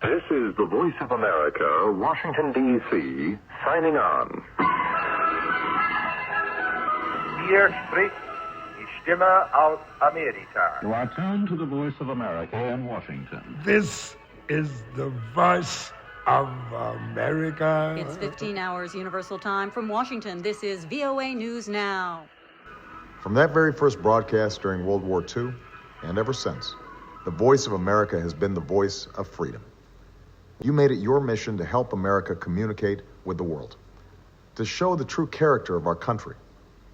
This is the Voice of America, Washington, D.C., signing on. Hier spricht die Stimme aus Amerika. You are tuned to the Voice of America in Washington. This is the Voice of America. It's 15 hours Universal Time from Washington. This is VOA News Now. From that very first broadcast during World War II, and ever since, the Voice of America has been the voice of freedom. You made it your mission to help America communicate with the world, to show the true character of our country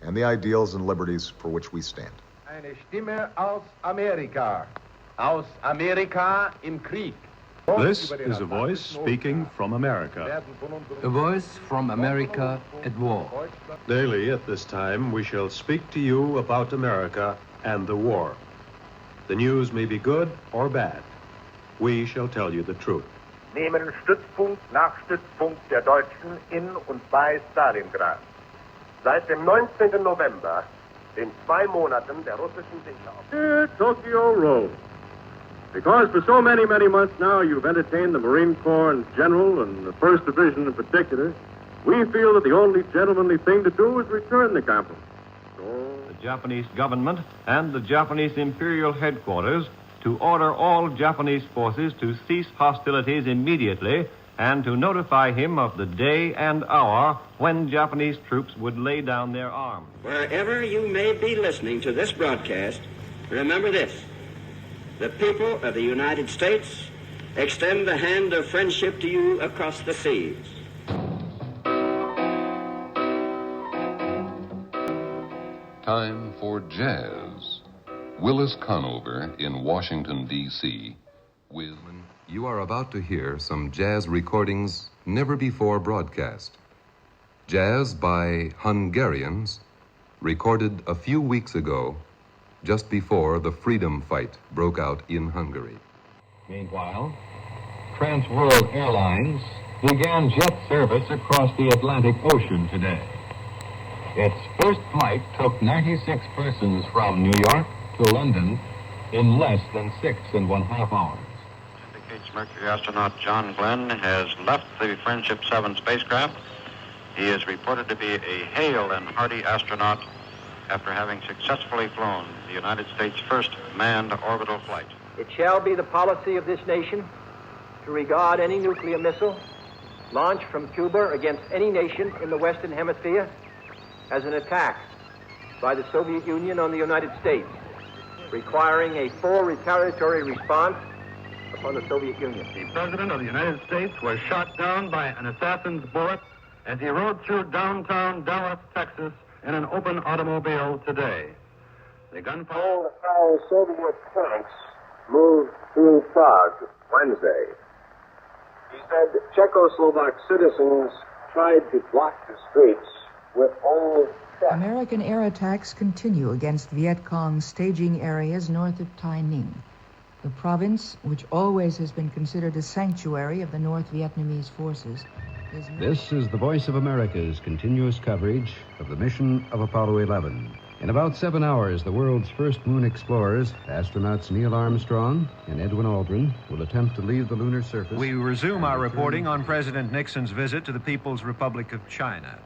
and the ideals and liberties for which we stand. Eine Stimme aus Amerika. Aus Amerika im Krieg. This is a voice speaking from America. A voice from America at war. Daily at this time, we shall speak to you about America and the war. The news may be good or bad. We shall tell you the truth. Nehmen Stützpunkt nach Stützpunkt der Deutschen in und bei Stalingrad. Seit dem 19. November, den 2 Monaten der russischen Sicherheit. Tokyo Road. Because for so many, many months now you've entertained the Marine Corps in general and the 1st Division in particular, we feel that the only gentlemanly thing to do is return the compliment. The Japanese government and the Japanese Imperial Headquarters to order all Japanese forces to cease hostilities immediately and to notify him of the day and hour when Japanese troops would lay down their arms. Wherever you may be listening to this broadcast, remember this. The people of the United States extend the hand of friendship to you across the seas. Time for jazz. Willis Conover in Washington, D.C. with... You are about to hear some jazz recordings never before broadcast. Jazz by Hungarians, recorded a few weeks ago, just before the freedom fight broke out in Hungary. Meanwhile, Trans World Airlines began jet service across the Atlantic Ocean today. Its first flight took 96 persons from New York to London in less than 6.5 hours. Indicates Mercury astronaut John Glenn has left the Friendship 7 spacecraft. He is reported to be a hale and hearty astronaut after having successfully flown the United States' first manned orbital flight. It shall be the policy of this nation to regard any nuclear missile launched from Cuba against any nation in the Western Hemisphere as an attack by the Soviet Union on the United States, requiring a full retaliatory response upon the Soviet Union. The President of the United States was shot down by an assassin's bullet as he rode through downtown Dallas, Texas, in an open automobile today. The gunfire... All the Soviet tanks moved through Prague Wednesday. He said Czechoslovak citizens tried to block the streets with old... American air attacks continue against Viet Cong staging areas north of Tai Ninh. The province, which always has been considered a sanctuary of the North Vietnamese forces, is... This is the Voice of America's continuous coverage of the mission of Apollo 11. In about 7 hours, the world's first moon explorers, astronauts Neil Armstrong and Edwin Aldrin, will attempt to leave the lunar surface. We resume our reporting on President Nixon's visit to the People's Republic of China.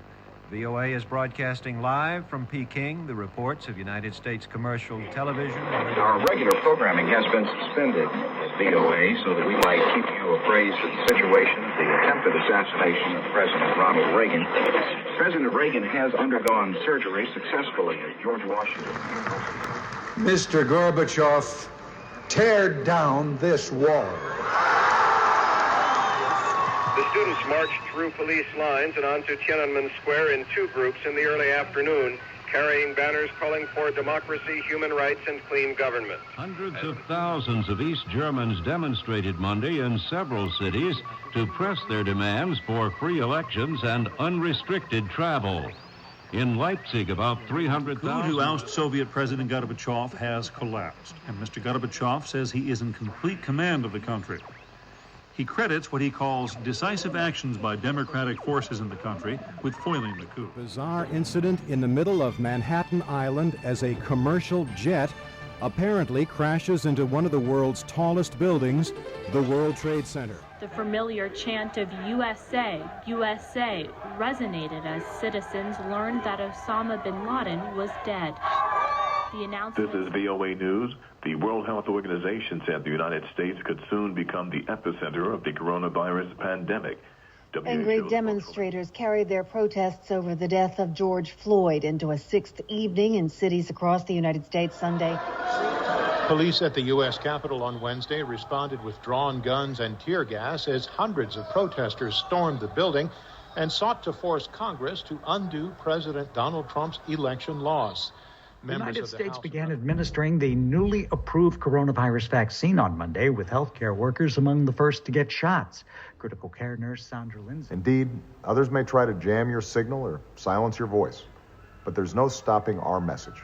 VOA is broadcasting live from Peking the reports of United States commercial television. Our regular programming has been suspended at VOA so that we might keep you appraised of the situation of the attempted assassination of President Ronald Reagan. President Reagan has undergone surgery successfully at George Washington University. Mr. Gorbachev, tear down this wall. The students marched through police lines and onto Tiananmen Square in 2 groups in the early afternoon, carrying banners calling for democracy, human rights, and clean government. Hundreds of thousands of East Germans demonstrated Monday in several cities to press their demands for free elections and unrestricted travel. In Leipzig, about 300,000... The coup to oust Soviet President Gorbachev has collapsed, and Mr. Gorbachev says he is in complete command of the country. He credits what he calls decisive actions by democratic forces in the country with foiling the coup. Bizarre incident in the middle of Manhattan Island as a commercial jet apparently crashes into one of the world's tallest buildings, the World Trade Center. The familiar chant of USA, USA resonated as citizens learned that Osama bin Laden was dead. The announcement... This is VOA News. The World Health Organization said the United States could soon become the epicenter of the coronavirus pandemic. Angry demonstrators carried their protests over the death of George Floyd into a sixth evening in cities across the United States Sunday. Police at the U.S. Capitol on Wednesday responded with drawn guns and tear gas as hundreds of protesters stormed the building and sought to force Congress to undo President Donald Trump's election loss. The United States began administering the newly approved coronavirus vaccine on Monday, with healthcare workers among the first to get shots. Critical care nurse Sandra Lindsay. Indeed, others may try to jam your signal or silence your voice, but there's no stopping our message.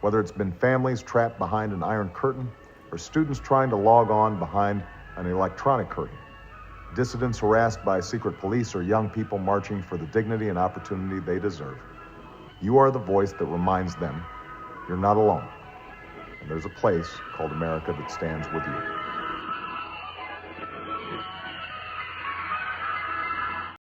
Whether it's been families trapped behind an iron curtain or students trying to log on behind an electronic curtain, dissidents harassed by secret police or young people marching for the dignity and opportunity they deserve, you are the voice that reminds them you're not alone, and there's a place called America that stands with you.